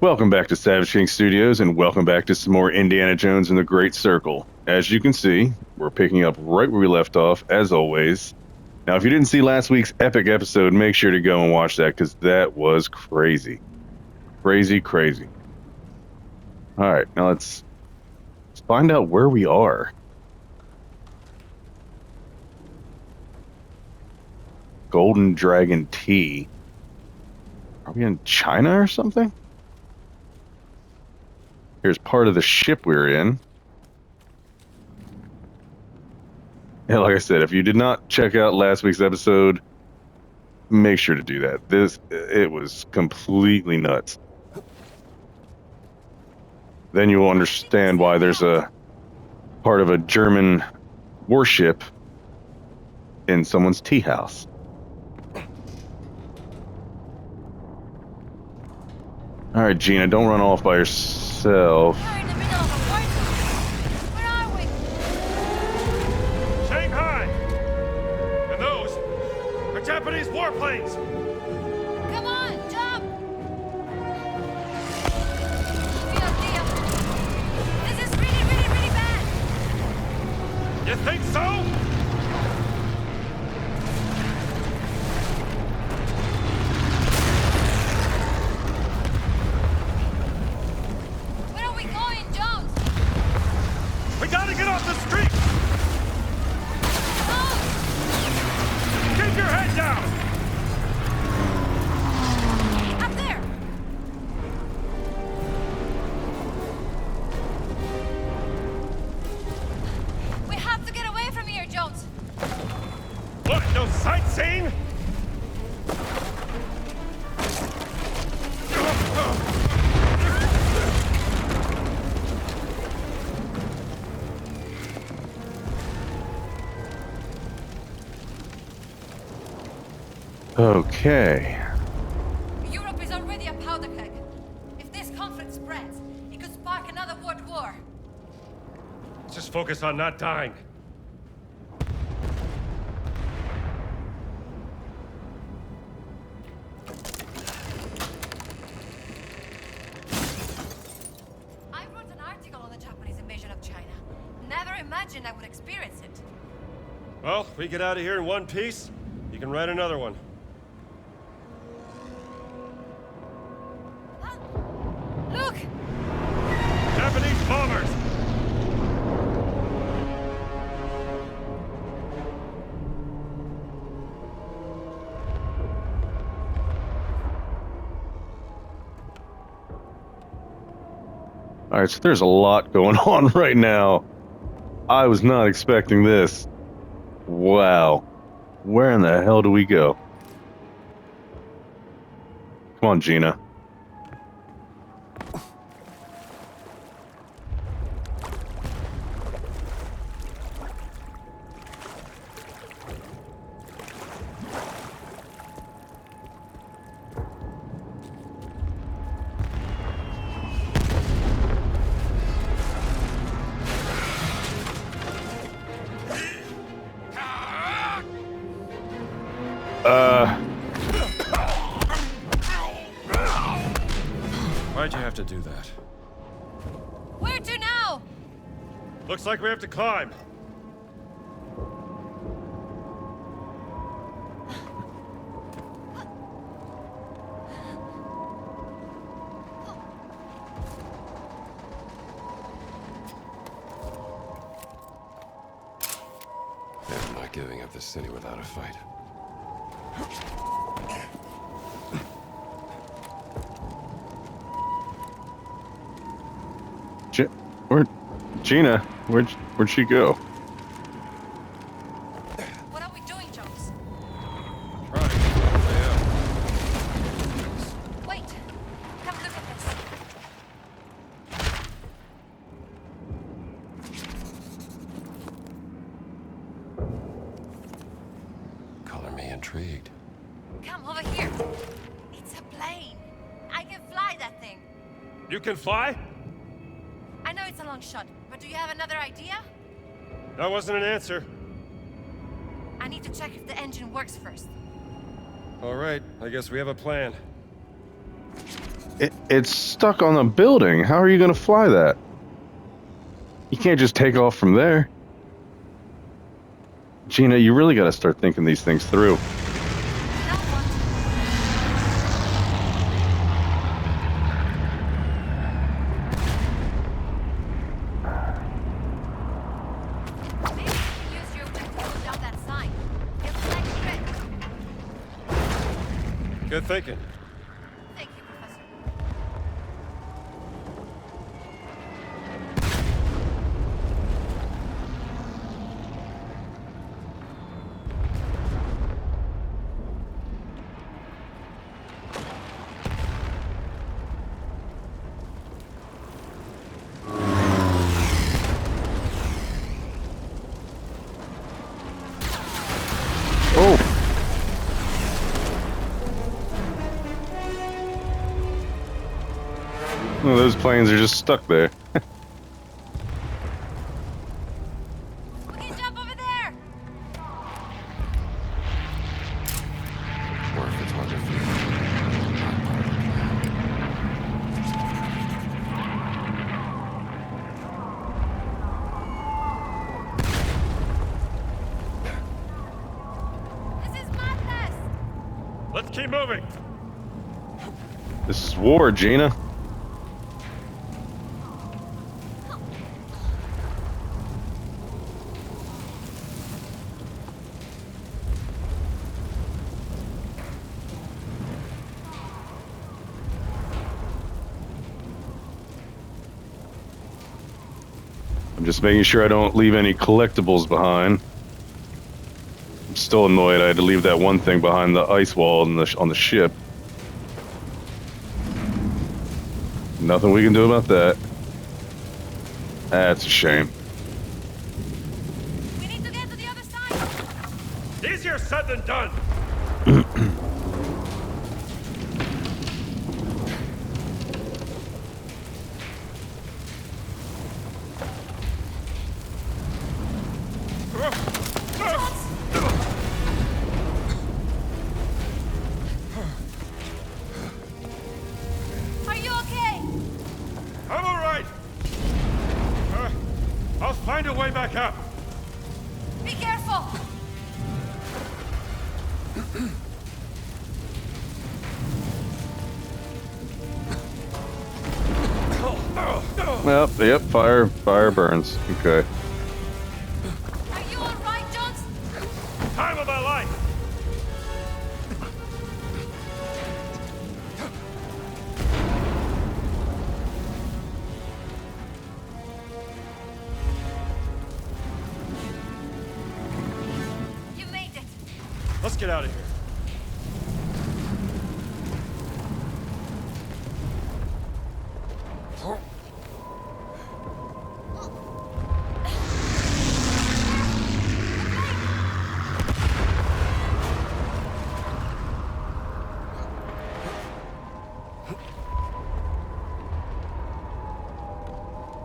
Welcome back to Savage King Studios, and welcome back to some more Indiana Jones and the Great Circle. As you can see, we're picking up right where we left off, as always. Now, if you didn't see last week's epic episode, make sure to go and watch that, because that was crazy. Crazy. Alright, now let's find out where we are. Golden Dragon Tea. Are we in China or something? Here's part of the ship we're in. Yeah, like I said, if you did not check out last week's episode, make sure to do that. It was completely nuts. Then you will understand why there's a part of a German warship in someone's tea house. All right, Gina, don't run off by yourself. We're in the middle of a war zone. Where are we? Shanghai! And those are Japanese warplanes! Come on, jump! Deal. This is really bad. You think so? Where are we going, Jones? We gotta get off the street! Jones! Keep your head down! Up there! We have to get away from here, Jones. What, no sightseeing? Okay. Europe is already a powder keg. If this conflict spreads, it could spark another world war. Just focus on not dying. I wrote an article on the Japanese invasion of China. Never imagined I would experience it. Well, if we get out of here in one piece, you can write another one. Huh? Look! Japanese bombers! All right, so there's a lot going on right now. I was not expecting this. Wow. Where in the hell do we go? Come on, Gina. Why'd you have to do that? Where to now? Looks like we have to climb. I'm not giving up the city without a fight. Gina, where'd she go? What are we doing, Jones? Right. Wait! Come look at this. Color me intrigued. Come over here. It's a plane. I can fly that thing. You can fly? I know it's a long shot, but do you have another idea? That wasn't an answer. I need to check if the engine works first. All right, I guess we have a plan. It's stuck on a building. How are you going to fly that? You can't just take off from there. Gina, you really got to start thinking these things through. Now what? Maybe you can use your wing to pull down that sign. It'll flag grid. Good thinking. Thank you, Professor. Oh! Well, those planes are just stuck there. We can jump over there! Or if it's hard to feel, not part of the plan. This is madness! Let's keep moving. This is war, Gina. I'm just making sure I don't leave any collectibles behind. I'm still annoyed I had to leave that one thing behind the ice wall on the ship. Nothing we can do about that. That's a shame. We need to get to the other side! Easier said than done. Are you okay? I'm all right. I'll find a way back up. Be careful! Well, yep, fire burns. Okay. Are you alright, Jones? Time of my life. You made it! Let's get out of here.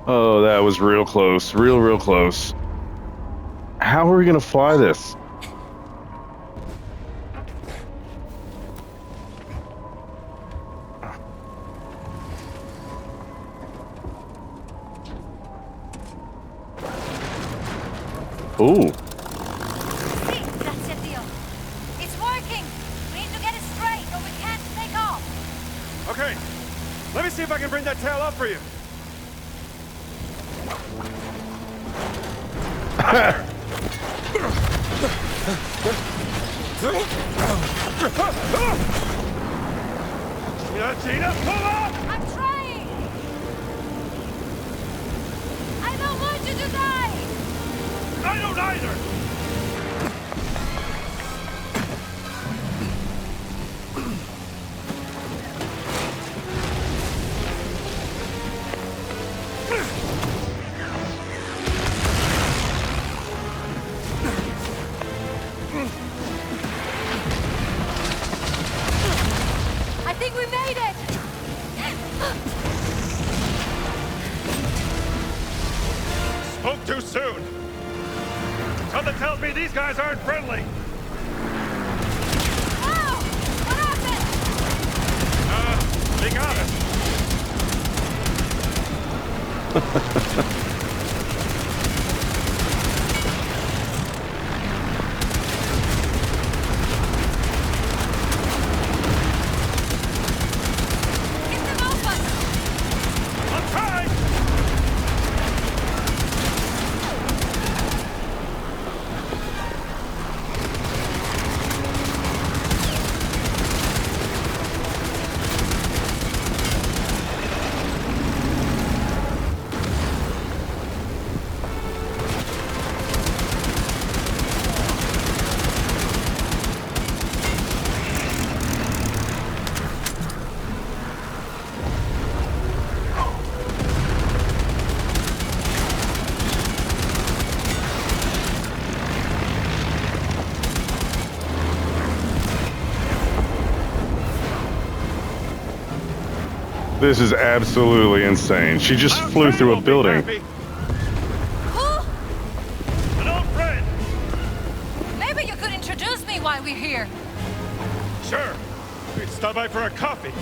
Oh, that was real close. Real close. How are we gonna fly this? Ooh. See, that's it, deal. It's working! We need to get it straight or we can't take off! Okay. Let me see if I can bring that tail up for you. Gina, pull up! I'm trying! I don't want you to die! I don't either! I think we made it! Spoke too soon. Something tells me these guys aren't friendly. Wow! What happened? Being honest, Get them open! I'll try! This is absolutely insane. She just I'll flew try, through a won't be building. happy. Who? An old friend. Maybe you could introduce me while we're here. Sure. We'd stop by for a coffee.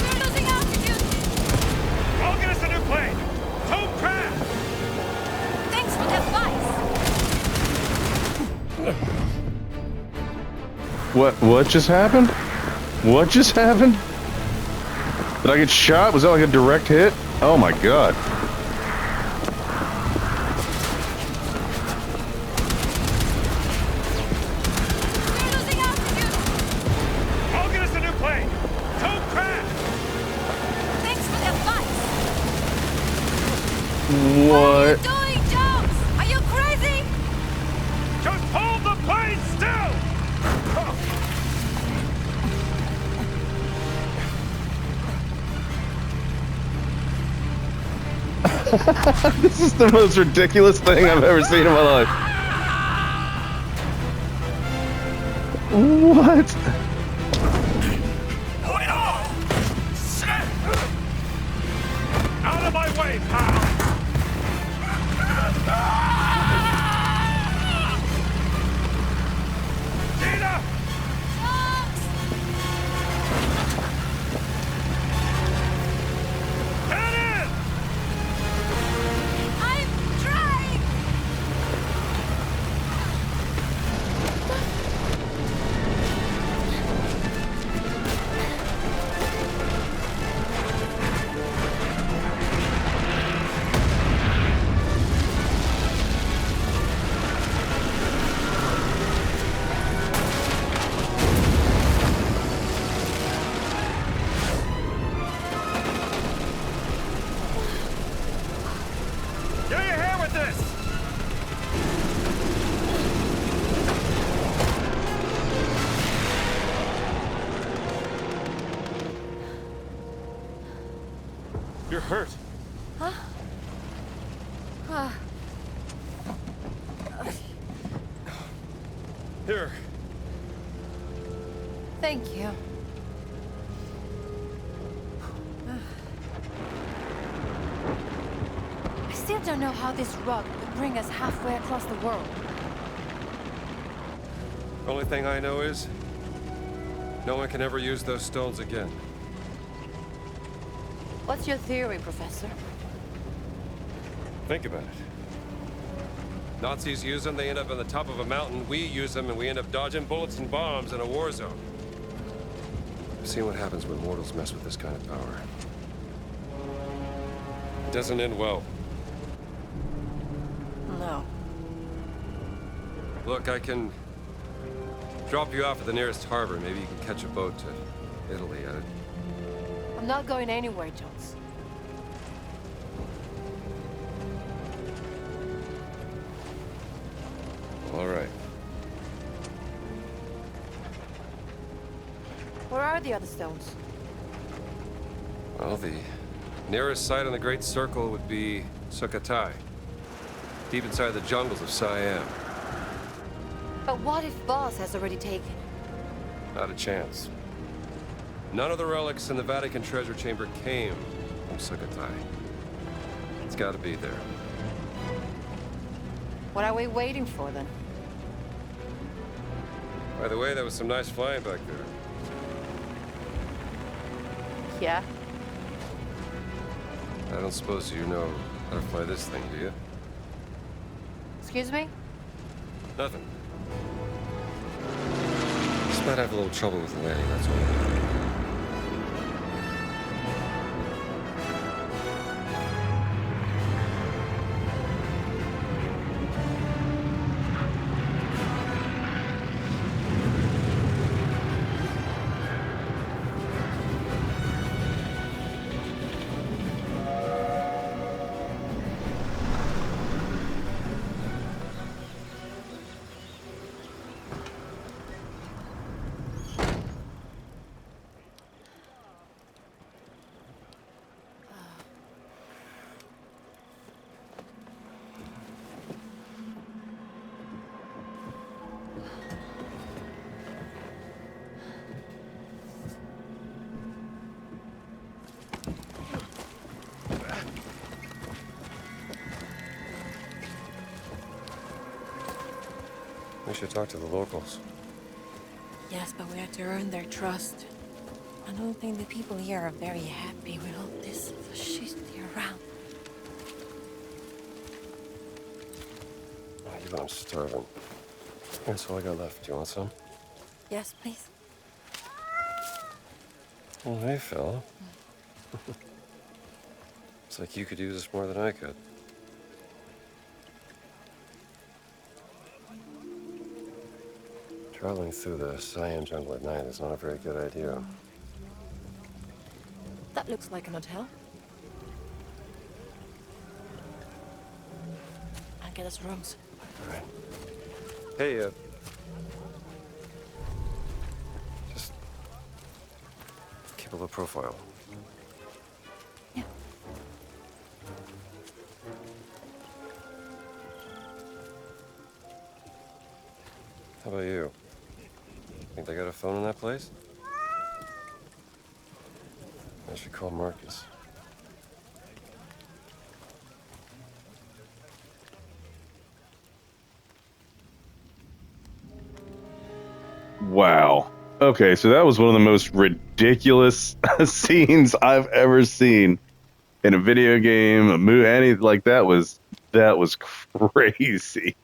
We're losing altitude. I'll get us a new plane. Don't crash. Thanks for the advice. What just happened? What just happened? Did I get shot? Was that like a direct hit? Oh my god. We're losing altitude. I'll get us a new plane. Don't crash. Thanks for the advice. What? What are you doing, Jones? Are you crazy? Just hold the plane still. This is the most ridiculous thing I've ever seen in my life. What? Hold it on. Out of my way, pal. Gina! Jones! Get in! I'm trying! Get your hair with this! You're hurt. Here. Thank you. I still don't know how this rug would bring us halfway across the world. Only thing I know is, no one can ever use those stones again. What's your theory, Professor? Think about it. Nazis use them, they end up on the top of a mountain. We use them, and we end up dodging bullets and bombs in a war zone. I've seen what happens when mortals mess with this kind of power. It doesn't end well. No. Look, I can drop you off at the nearest harbor. Maybe you can catch a boat to Italy. I'm not going anywhere, Jones. All right. Where are the other stones? Well, the nearest site on the Great Circle would be Sukhothai, deep inside the jungles of Siam. But what if Boss has already taken? Not a chance. None of the relics in the Vatican treasure chamber came from Sukhothai. It's got to be there. What are we waiting for then? By the way, that was some nice flying back there. Yeah? I don't suppose you know how to fly this thing, do you? Excuse me? Nothing. Just might have a little trouble with the landing, that's all. We should talk to the locals. Yes, but we have to earn their trust. I don't think the people here are very happy with all this fascisty around. Oh, even I'm starving. That's all I got left. Do you want some? Yes, please. Oh, hey, fella. It's like you could use this more than I could. Traveling through the Siam jungle at night is not a very good idea. That looks like an hotel. I'll get us rooms. All right. Hey, just keep a low profile. Yeah. How about you? Think they got a phone in that place? I should call Marcus. Wow. Okay, so that was one of the most ridiculous scenes I've ever seen in a video game, a movie, anything like that was crazy.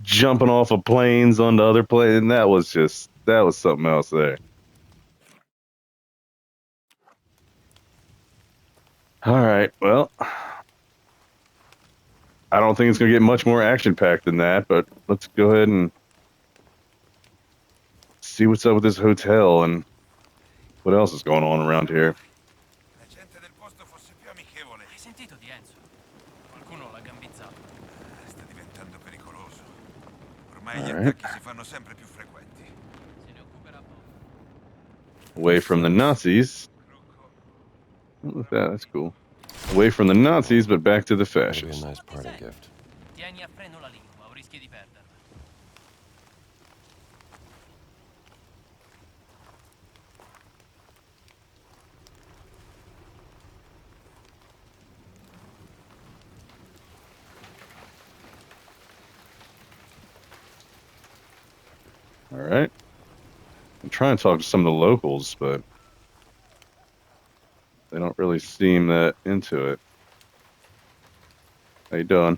Jumping off of planes onto other planes, and that was something else there. All right, well, I don't think it's gonna get much more action packed than that, but let's go ahead and see what's up with this hotel and what else is going on around here. La gente del posto fosse più amichevole. Hai sentito di Enzo? Qualcuno l'ha gambizzato. Sta diventando pericoloso. Ormai All gli right. attacchi si fanno sempre più frequenti. Se ne occuperà poco. Away from the Nazis. Look at that, that's cool. Away from the Nazis, but back to the That'd be a fascists. nice party gift. Tieni a freno la lingua o rischi di perderla. All right. I'm trying to talk to some of the locals, but they don't really seem that into it. How you doing?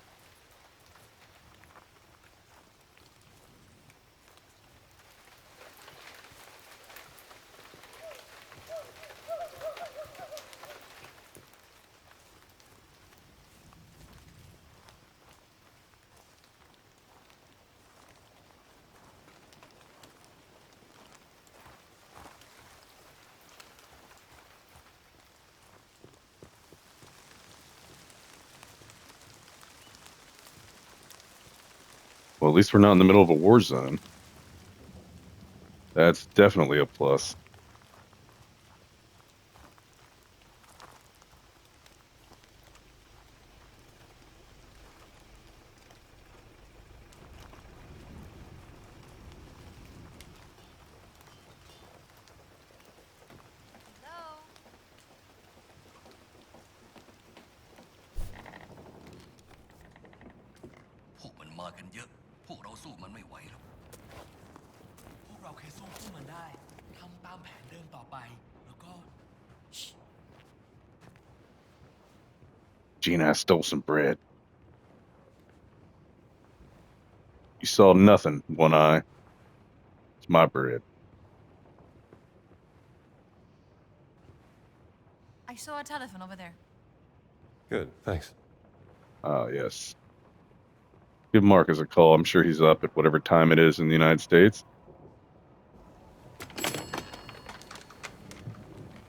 Well, at least we're not in the middle of a war zone. That's definitely a plus. Hello? มากันเยอะ พวกเราสู้มันไม่ไหวหรอก พวกเราแค่สู้พวกมันได้ทำตามแผนเดิมต่อไป แล้วก็ Gina, I stole some bread. You saw nothing, One Eye. It's my bread. I saw a telephone over there. Good, thanks. Ah, yes. Give Marcus a call. I'm sure he's up at whatever time it is in the United States.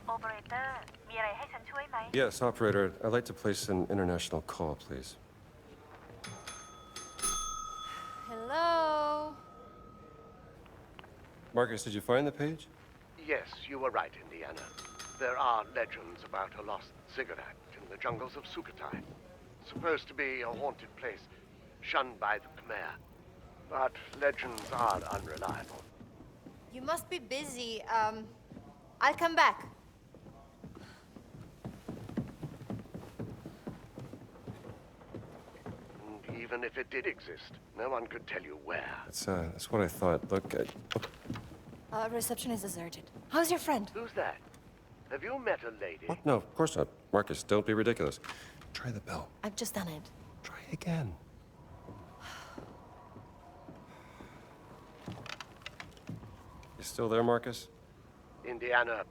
Operator, มีอะไรให้ฉันช่วยไหม Yes, operator, I'd like to place an international call, please. Hello? Marcus, did you find the page? Yes, you were right, Indiana. There are legends about a lost cigarette in the jungles of Sukhothai. Supposed to be a haunted place, shunned by the Khmer. But legends are unreliable. You must be busy. I'll come back. And even if it did exist, no one could tell you where. That's what I thought. Look, Reception is deserted. How's your friend? Who's that? Have you met a lady? What? No, of course not. Marcus, don't be ridiculous. Try the bell. I've just done it. Try again. You still there, Marcus? Indiana,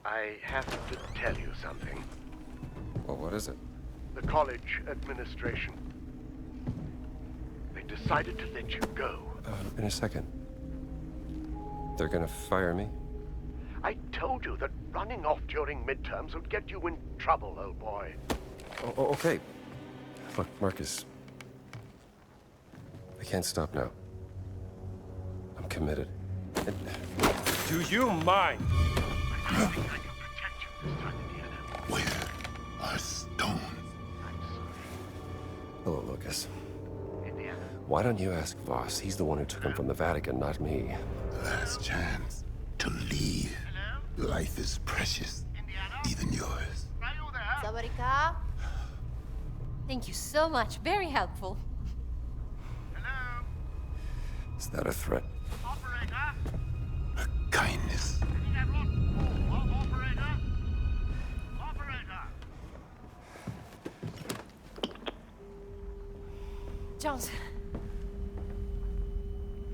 I have to tell you something. Well, what is it? The college administration. They decided to let you go. In a second. They're gonna fire me? I told you that running off during midterms would get you in trouble, old boy. Oh, okay. Look, Marcus. I can't stop now. I'm committed. Do you mind? I think I can protect you this time, Indiana. Where are Stone? Hello, Lucas. Indiana. Why don't you ask Voss? He's the one who took him from the Vatican, not me. Last chance to leave. Life is precious, even yours. Sabarika? Thank you so much. Very helpful. Is that a threat? A kindness. Jones.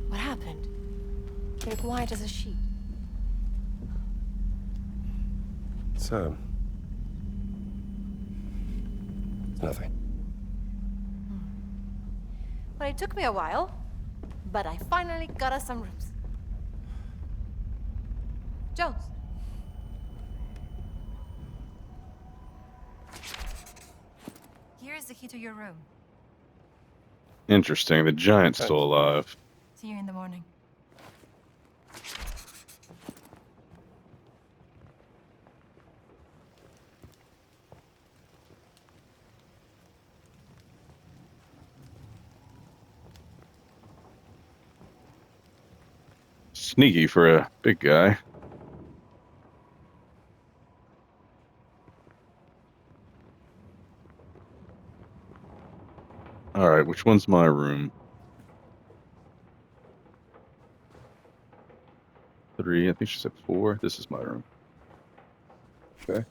What happened? You're quiet as a sheep. It's nothing. Well, it took me a while, but I finally got us some rooms. Jones. Here's the key to your room. Interesting. The giant's still alive. See you in the morning. Sneaky for a big guy. All right, which one's my room? 3, I think she said 4. This is my room. Okay.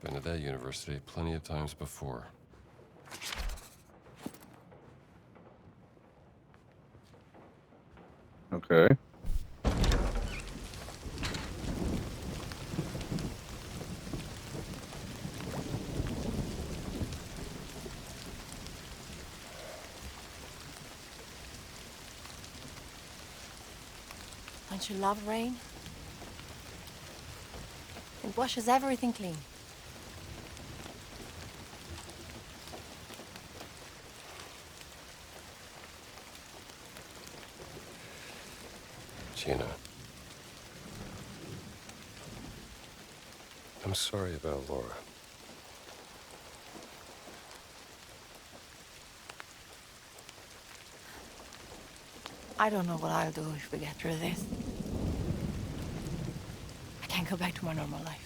Been to that university plenty of times before. Okay. Don't you love rain? It washes everything clean. Gina. I'm sorry about Laura. I don't know what I'll do if we get through this. I can't go back to my normal life.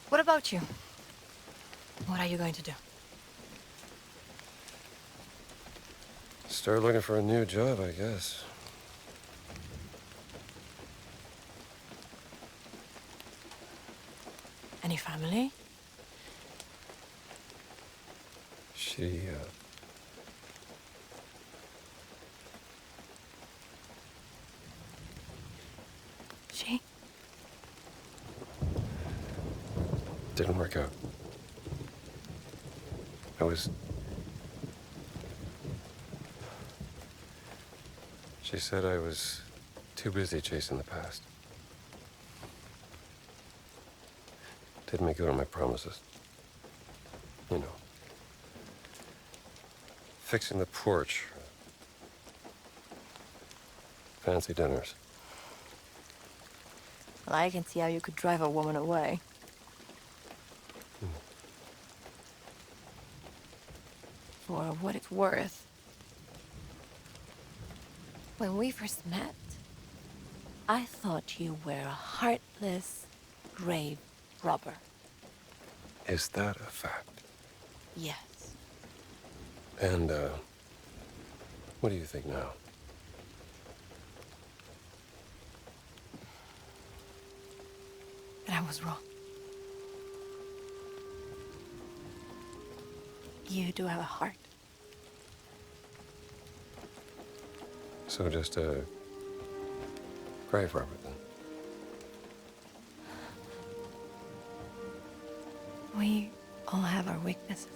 What about you? What are you going to do? Start looking for a new job, I guess. Any family? She, She? didn't work out. She said I was too busy chasing the past. Didn't make good on my promises. You know. Fixing the porch. Fancy dinners. Well, I can see how you could drive a woman away. For what it's worth. When we first met, I thought you were a heartless, grave robber. Is that a fact? Yes. And, what do you think now? But I was wrong. You do have a heart. So just a grave robber, then? We all have our weaknesses.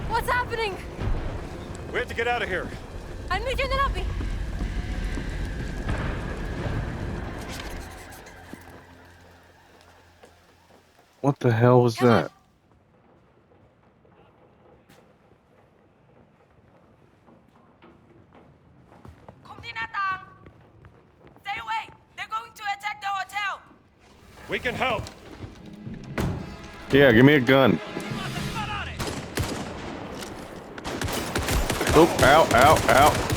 What's happening? We have to get out of here. I'll meet you in the lobby. What the hell was Come that? on. Stay away! They're going to attack the hotel! We can help. Yeah, give me a gun. Oh, ow, ow, ow.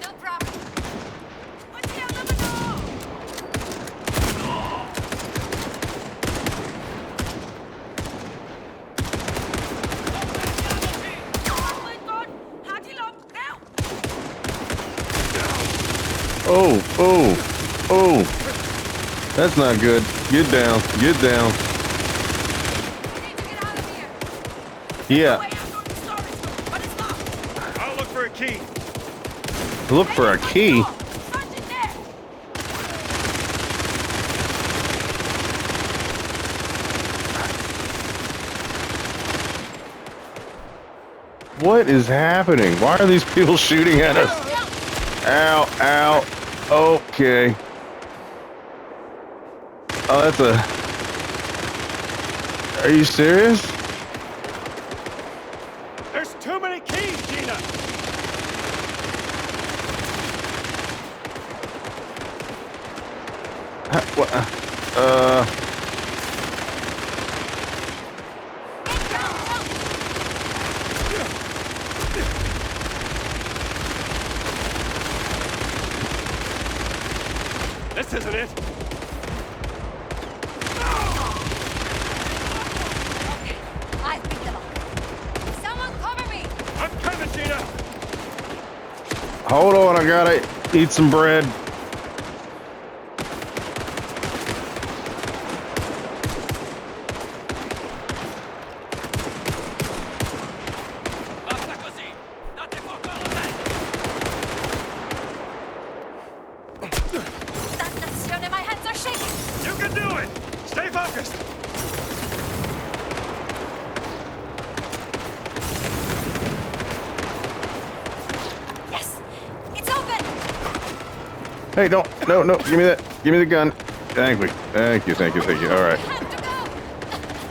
No problem. Oh, oh, oh. That's not good. Get down, get down. We need to get out of here. Yeah, Way out of the storage room, but it's locked. I'll look for a key. look for a key. Search it there. What is happening? Why are these people shooting at us? Ow, ow. Okay. Oh, that's a... Are you serious? There's too many keys, Gina. What? This isn't it. Okay, I picked them up. Someone cover me. I'm coming, Gina. Hold on, I gotta eat some bread. Basta così! Date fuoco alla testa! Dannazione, my hands are shaking. You can do it. Stay focused. Yes, it's open. Hey, don't. No, no. Give me that. Give me the gun. Thank you. Thank you. Thank you. Thank you. All right.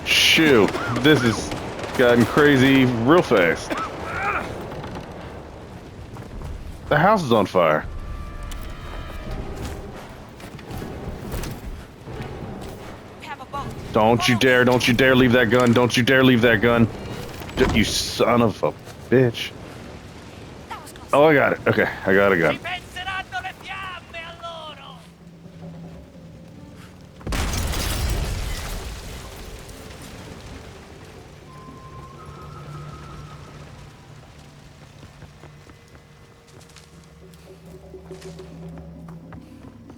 Shoot. This has gotten crazy real fast. The house is on fire. Don't you dare leave that gun. Don't you dare leave that gun. You son of a bitch. Oh, I got it. Okay, I got a gun. Penseranno le fiamme a loro!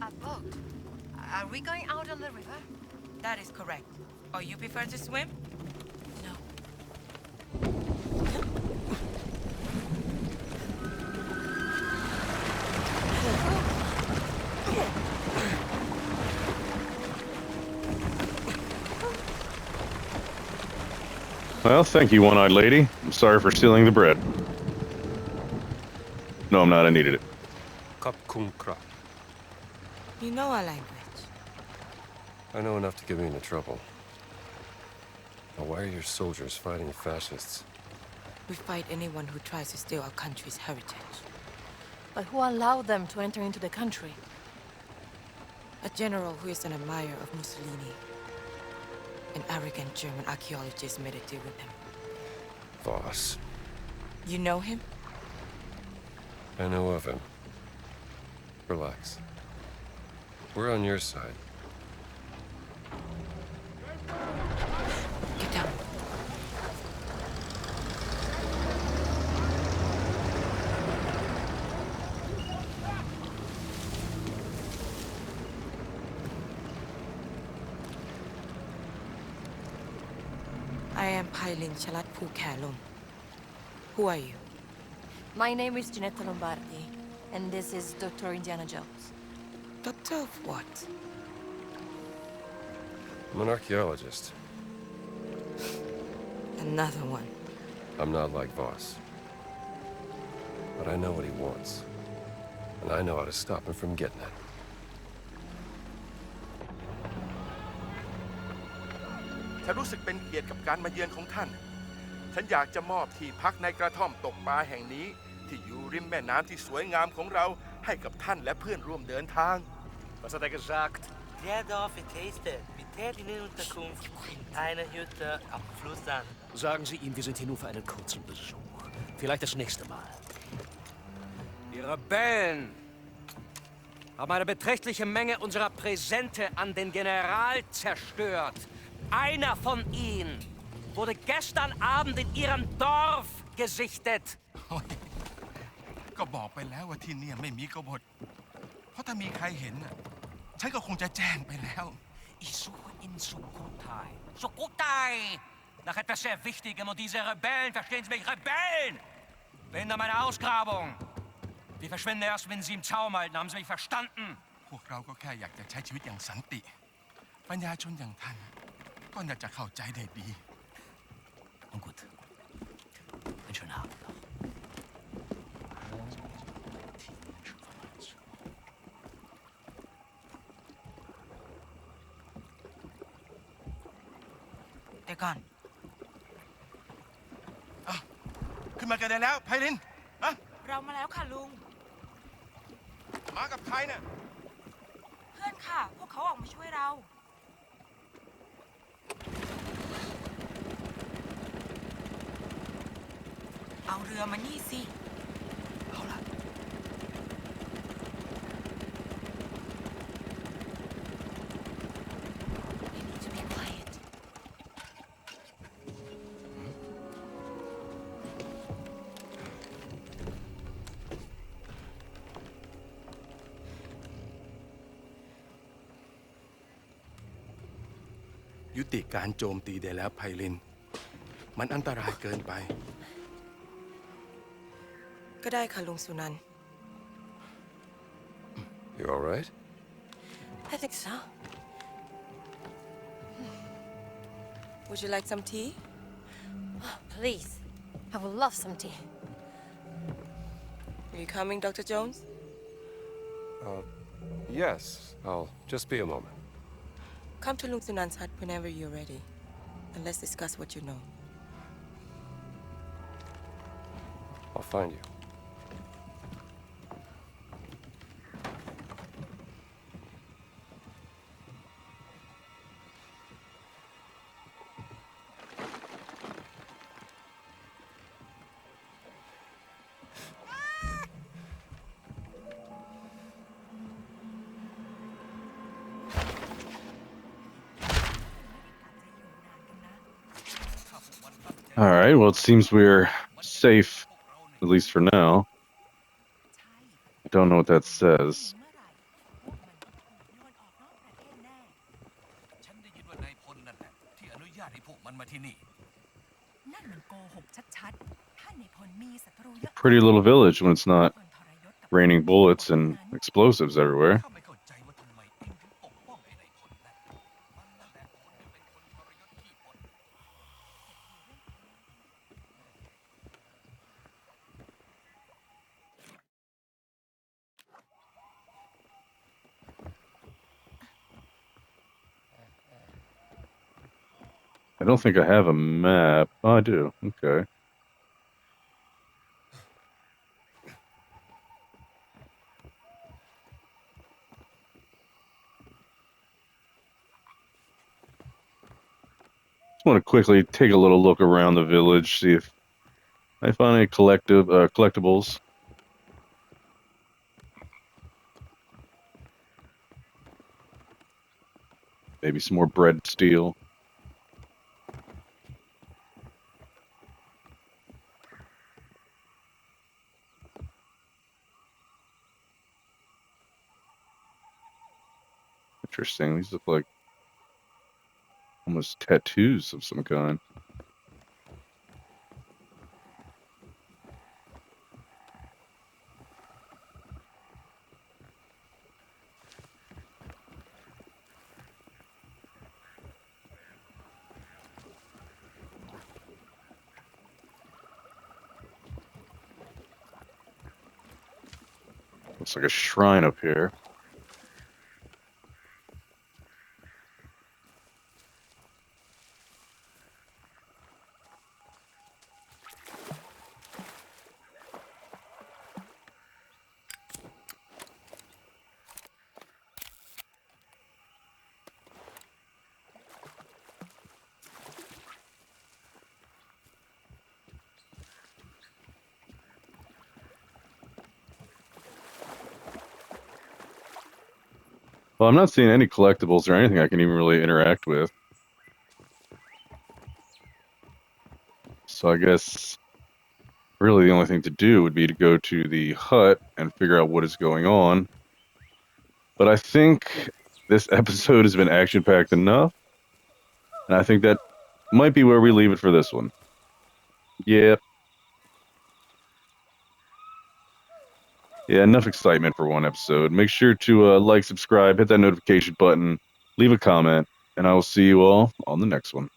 A boat. Are we going out on the river? That is correct. Oh, you prefer to swim? No. Well, thank you, one-eyed lady. I'm sorry for stealing the bread. No, I'm not. I needed it. Kapkunkra. You know our language. I know enough to get me into trouble. Now, why are your soldiers fighting fascists? We fight anyone who tries to steal our country's heritage. But who allowed them to enter into the country? A general who is an admirer of Mussolini. An arrogant German archaeologist made a deal with him. Voss. You know him? I know of him. Relax. We're on your side. Get down. I am Pailin Chalat Pu Kalum. Who are you? My name is Ginetta Lombardi, and this is Dr. Indiana Jones. Doctor of what? I'm an archaeologist. Another one. I'm not like Voss. But I know what he wants. And I know how to stop him from getting it.ฉันรู้สึกเป็นเกียรติกับการมาเยือนของท่าน ฉันอยากจะมอบที่พักในกระท่อมตกปลาแห่งนี้ที่อยู่ริมแม่น้ำที่สวยงามของเราให้กับท่านและเพื่อนร่วมเดินทาง Was hat gesagt? Der Dorf Taste mit tätigen Unterkunft in einer Hütte am Fluss an. Sagen Sie ihm, wir sind hier nur für einen kurzen Besuch. Vielleicht das nächste Mal. Die Rebellen haben eine beträchtliche Menge unserer Präsente an den General zerstört. Einer von ihnen wurde gestern Abend in ihrem Dorf gesichtet. ก็บอกไปแล้วว่าที่นี่ไม่มีกบฏเพราะถ้ามีใครเห็นฉันก็คงจะแจ้งไปแล้ว Ich suche in Sukhothai. Sukhothai! Nach etwas sehr Wichtigem und diese Rebellen, verstehen Sie mich, Rebellen! Behindern meine Ausgrabung. Die verschwinden erst, wenn Sie im Zaum halten. Haben Sie mich verstanden? พวกเราก็แค่อยากจะใช้ชีวิตอย่างสันติปัญญาชนอย่างท่านก็น่าจะเข้าใจได้ดี Nun gut. Einen schönen Abend noch. They're gone. ขึ้นมากันได้แล้วไพลินอะ เรามาแล้วค่ะลุง มากับใครเนี่ย เพื่อนค่ะ พวกเขาออกมาช่วยเรา เอาเรือมานี่สิ เอาล่ะ We need to be quiet. ยุติการโจมตีได้แล้วไพลินมันอันตรายเกินไป ก็ได้ค่ะลุงสุนันท์ You all right? I think so. Would you like some tea? Please. I would love some tea. Are you coming, Dr. Jones? Yes, I'll just be a moment. Come to Lung Sunan's hut whenever you're ready, and let's discuss what you know. I'll find you. Alright, well, it seems we're safe, at least for now. I don't know what that says. ฉันได้ยินว่านายพลนั่นแหละที่อนุญาตให้พวกมันมาที่นี่ Pretty little village when it's not raining bullets and explosives everywhere. ข้าไม่เข้าใจว่าทำไมเองถึงปกป้องไอ้นายพลนั่นมันนั่นแหละคนที่เป็นคนทรยศขี้พล I don't think I have a map. Oh, I do. Okay. Just want to quickly take a little look around the village, see if I find any collectibles. Maybe some more bread steel. Interesting. These look like almost tattoos of some kind. Looks like a shrine up here. Well, I'm not seeing any collectibles or anything I can even really interact with. So I guess really the only thing to do would be to go to the hut and figure out what is going on. But I think this episode has been action-packed enough. And I think that might be where we leave it for this one. Yep. Yeah, enough excitement for one episode. Make sure to like, subscribe, hit that notification button, leave a comment, and I will see you all on the next one.